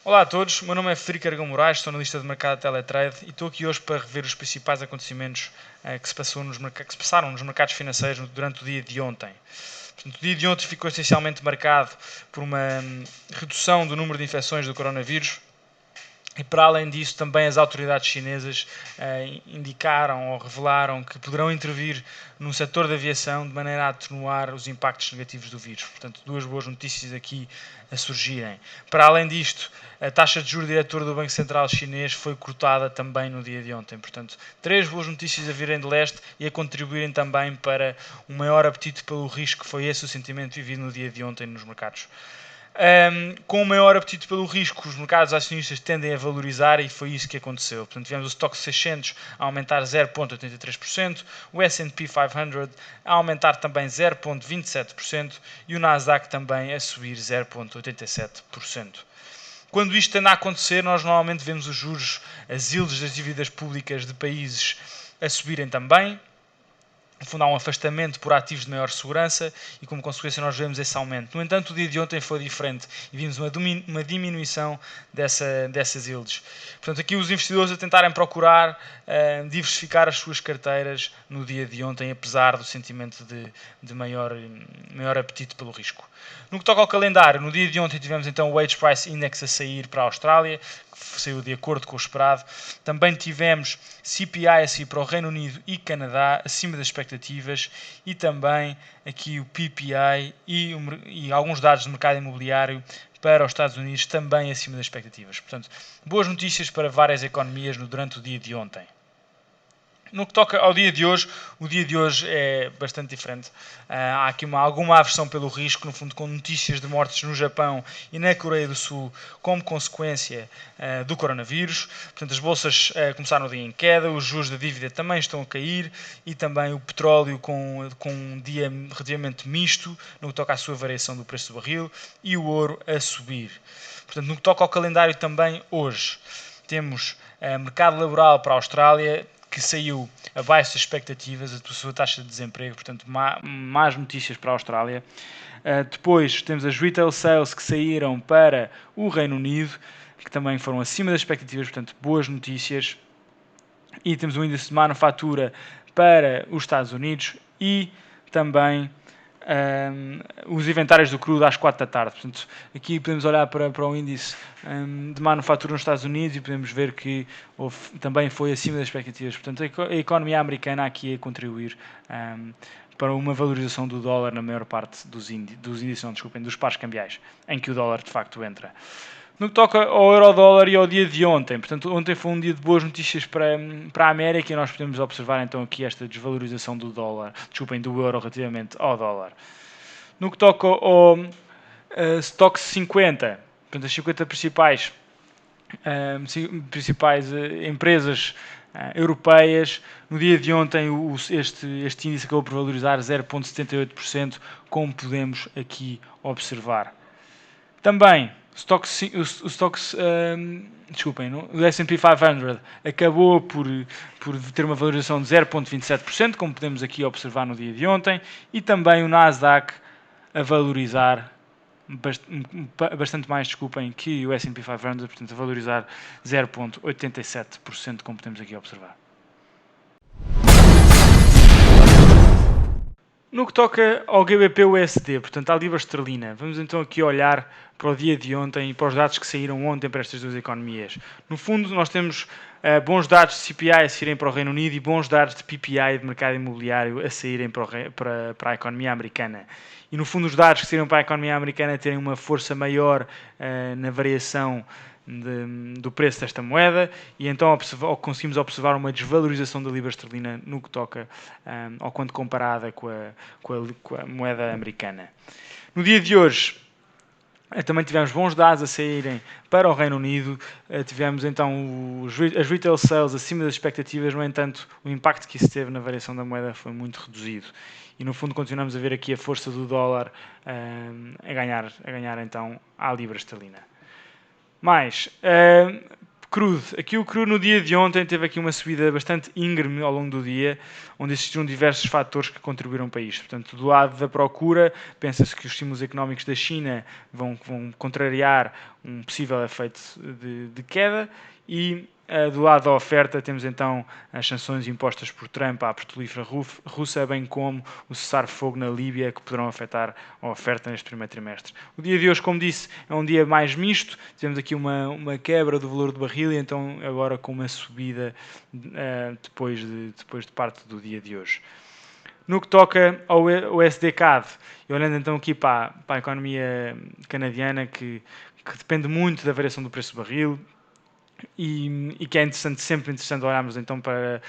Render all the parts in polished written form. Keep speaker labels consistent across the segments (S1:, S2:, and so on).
S1: Olá a todos, o meu nome é Frederico Aragão Moraes, sou analista de mercado de Teletrade e estou aqui hoje para rever os principais acontecimentos que se passaram nos mercados financeiros durante o dia de ontem. Portanto, o dia de ontem ficou essencialmente marcado por uma redução do número de infecções do coronavírus. E para além disso, também as autoridades chinesas indicaram ou revelaram que poderão intervir no setor da aviação de maneira a atenuar os impactos negativos do vírus. Portanto, duas boas notícias aqui a surgirem. Para além disto, a taxa de juros diretora do Banco Central chinês foi cortada também no dia de ontem. Portanto, três boas notícias a virem de leste e a contribuírem também para um maior apetite pelo risco, que foi esse o sentimento vivido no dia de ontem nos mercados. Com o maior apetite pelo risco, os mercados acionistas tendem a valorizar e foi isso que aconteceu. Portanto, tivemos o Stoxx 600 a aumentar 0,83%, o S&P 500 a aumentar também 0,27% e o Nasdaq também a subir 0,87%. Quando isto anda a acontecer, nós normalmente vemos os juros, as yields das dívidas públicas de países a subirem também. No fundo, há um afastamento por ativos de maior segurança e, como consequência, nós vemos esse aumento. No entanto, o dia de ontem foi diferente e vimos uma diminuição dessas yields. Portanto, aqui os investidores a tentarem procurar diversificar as suas carteiras no dia de ontem, apesar do sentimento de maior apetite pelo risco. No que toca ao calendário, no dia de ontem tivemos então o Wage Price Index a sair para a Austrália, que saiu de acordo com o esperado. Também tivemos CPI a sair para o Reino Unido e Canadá, acima das expectativas, e também aqui o PPI e alguns dados do mercado imobiliário para os Estados Unidos, também acima das expectativas. Portanto, boas notícias para várias economias durante o dia de ontem. No que toca ao dia de hoje, o dia de hoje é bastante diferente. Há aqui alguma aversão pelo risco, no fundo, com notícias de mortes no Japão e na Coreia do Sul como consequência do coronavírus. Portanto, as bolsas começaram o dia em queda, os juros da dívida também estão a cair e também o petróleo com um dia relativamente misto no que toca à sua variação do preço do barril e o ouro a subir. Portanto, no que toca ao calendário também hoje, temos mercado laboral para a Austrália, que saiu abaixo das expectativas, a sua taxa de desemprego, portanto, más notícias para a Austrália. Depois temos as retail sales que saíram para o Reino Unido, que também foram acima das expectativas, portanto, boas notícias. E temos o índice de manufatura para os Estados Unidos e também os inventários do crudo às 4 da tarde. Portanto, aqui podemos olhar para o índice de manufatura nos Estados Unidos e podemos ver que também foi acima das expectativas. Portanto, a economia americana aqui a contribuir para uma valorização do dólar na maior parte dos pares cambiais, em que o dólar de facto entra. No que toca ao euro-dólar e ao dia de ontem, portanto, ontem foi um dia de boas notícias para a América e nós podemos observar então aqui esta desvalorização do euro relativamente ao dólar. No que toca ao Stoxx 50, portanto, as 50 principais empresas europeias, no dia de ontem este índice acabou por valorizar 0,78%, como podemos aqui observar. Também o S&P 500 acabou por ter uma valorização de 0,27%, como podemos aqui observar no dia de ontem, e também o Nasdaq a valorizar bastante mais, que o S&P 500, portanto a valorizar 0,87%, como podemos aqui observar. No que toca ao GBP-USD, portanto à libra esterlina, vamos então aqui olhar para o dia de ontem e para os dados que saíram ontem para estas duas economias. No fundo, nós temos bons dados de CPI a saírem para o Reino Unido e bons dados de PPI, de mercado imobiliário, a saírem para a economia americana. E no fundo, os dados que saíram para a economia americana terem uma força maior na variação do preço desta moeda e então conseguimos observar uma desvalorização da libra esterlina no que toca ou quando comparada com a moeda americana. No dia de hoje também tivemos bons dados a saírem para o Reino Unido, tivemos então as retail sales acima das expectativas, no entanto o impacto que isso teve na variação da moeda foi muito reduzido e no fundo continuamos a ver aqui a força do dólar a ganhar então à libra esterlina. Crudo. Aqui o crudo no dia de ontem teve aqui uma subida bastante íngreme ao longo do dia, onde existiram diversos fatores que contribuíram para isto. Portanto, do lado da procura, pensa-se que os estímulos económicos da China vão contrariar um possível efeito de queda e do lado da oferta temos então as sanções impostas por Trump à petrolífera russa, bem como o cessar-fogo na Líbia, que poderão afetar a oferta neste primeiro trimestre. O dia de hoje, como disse, é um dia mais misto. Tivemos aqui uma quebra do valor do barril e então agora com uma subida depois de parte do dia de hoje. No que toca ao USD-CAD, e olhando então aqui para a economia canadiana, que depende muito da variação do preço do barril, e que é interessante, sempre interessante olharmos então para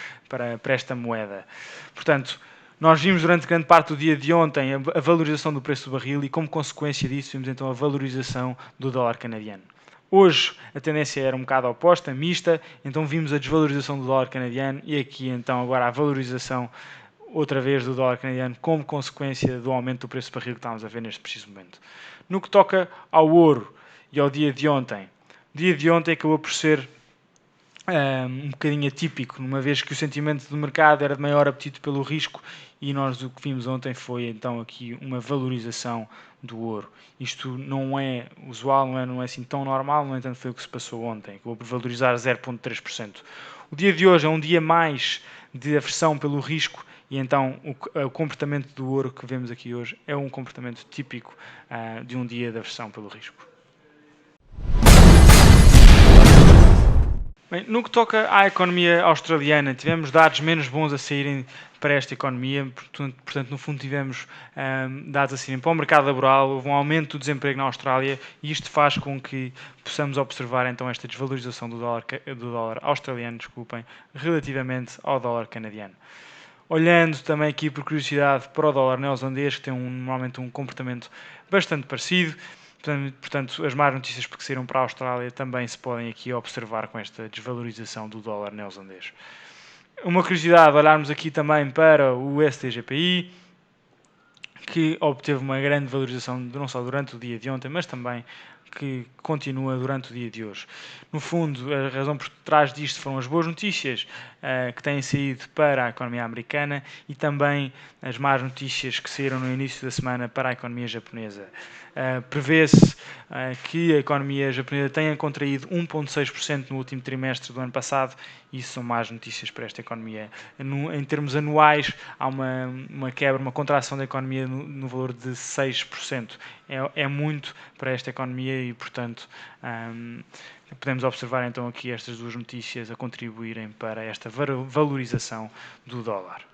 S1: esta moeda. Portanto, nós vimos durante grande parte do dia de ontem a valorização do preço do barril e, como consequência disso, vimos então a valorização do dólar canadiano. Hoje a tendência era um bocado oposta, mista, então vimos a desvalorização do dólar canadiano e aqui então agora a valorização outra vez do dólar canadiano como consequência do aumento do preço do barril que estamos a ver neste preciso momento. No que toca ao ouro e ao dia de ontem, o dia de ontem acabou por ser um bocadinho atípico, uma vez que o sentimento do mercado era de maior apetite pelo risco e nós o que vimos ontem foi então aqui uma valorização do ouro. Isto não é usual, não é assim tão normal, no entanto foi o que se passou ontem, acabou por valorizar 0,3%. O dia de hoje é um dia mais de aversão pelo risco e então o comportamento do ouro que vemos aqui hoje é um comportamento típico de um dia de aversão pelo risco. Bem, no que toca à economia australiana, tivemos dados menos bons a saírem para esta economia, portanto no fundo tivemos dados a saírem para o mercado laboral, houve um aumento do desemprego na Austrália e isto faz com que possamos observar então esta desvalorização do dólar australiano, relativamente ao dólar canadiano. Olhando também aqui por curiosidade para o dólar neozelandês, que tem normalmente um comportamento bastante parecido. Portanto, as más notícias que saíram para a Austrália também se podem aqui observar com esta desvalorização do dólar neozelandês. Uma curiosidade, olharmos aqui também para o STGPI, que obteve uma grande valorização não só durante o dia de ontem, mas também que continua durante o dia de hoje. No fundo, a razão por trás disto foram as boas notícias que têm saído para a economia americana e também as más notícias que saíram no início da semana para a economia japonesa. Prevê-se que a economia japonesa tenha contraído 1,6% no último trimestre do ano passado e isso são más notícias para esta economia. Em termos anuais, há uma quebra, uma contração da economia no valor de 6%. É muito para esta economia e, portanto, podemos observar então aqui estas duas notícias a contribuírem para esta valorização do dólar.